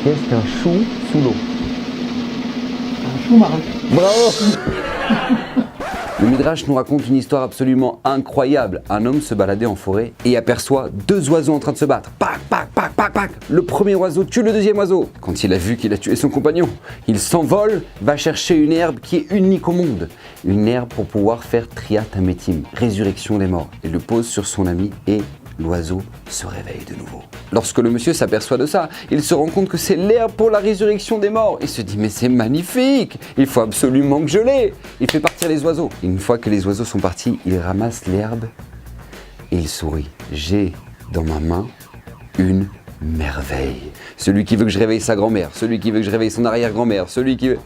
Qu'est-ce qu'un chou sous l'eau? Un chou marin. Bravo. Le Midrash nous raconte une histoire absolument incroyable. Un homme se baladait en forêt et aperçoit deux oiseaux en train de se battre. Pac, pac, pac, pac, pac. Le premier oiseau tue le deuxième oiseau. Quand il a vu qu'il a tué son compagnon, il s'envole, va chercher une herbe qui est unique au monde. Une herbe pour pouvoir faire Triat Hametim, résurrection des morts. Il le pose sur son ami et l'oiseau se réveille de nouveau. Lorsque le monsieur s'aperçoit de ça, il se rend compte que c'est l'herbe pour la résurrection des morts. Il se dit mais c'est magnifique, il faut absolument que je l'ai. Il fait partir les oiseaux. Et une fois que les oiseaux sont partis, il ramasse l'herbe et il sourit. J'ai dans ma main une merveille. Celui qui veut que je réveille sa grand-mère, celui qui veut que je réveille son arrière-grand-mère, celui qui veut...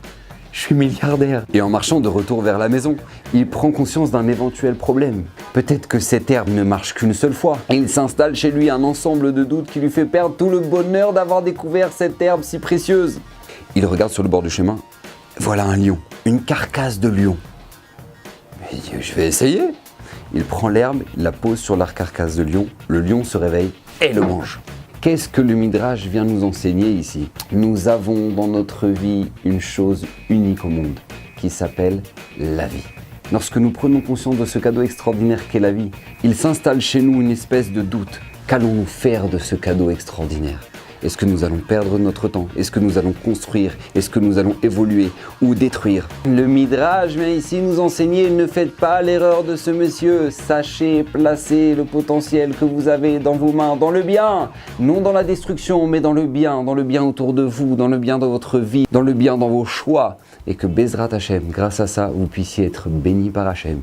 Je suis milliardaire. Et en marchant de retour vers la maison, il prend conscience d'un éventuel problème. Peut-être que cette herbe ne marche qu'une seule fois. Et il s'installe chez lui un ensemble de doutes qui lui fait perdre tout le bonheur d'avoir découvert cette herbe si précieuse. Il regarde sur le bord du chemin. Voilà un lion, une carcasse de lion. Il dit, je vais essayer. Il prend l'herbe, il la pose sur la carcasse de lion. Le lion se réveille et le mange. Qu'est-ce que le Midrash vient nous enseigner ici? Nous avons dans notre vie une chose unique au monde qui s'appelle la vie. Lorsque nous prenons conscience de ce cadeau extraordinaire qu'est la vie, il s'installe chez nous une espèce de doute. Qu'allons-nous faire de ce cadeau extraordinaire? Est-ce que nous allons perdre notre temps? Est-ce que nous allons construire? Est-ce que nous allons évoluer ou détruire? Le Midrash vient ici nous enseigner, ne faites pas l'erreur de ce monsieur. Sachez placer le potentiel que vous avez dans vos mains, dans le bien. Non dans la destruction, mais dans le bien autour de vous, dans le bien dans votre vie, dans le bien dans vos choix. Et que Bezrat Hashem, grâce à ça, vous puissiez être bénis par Hashem.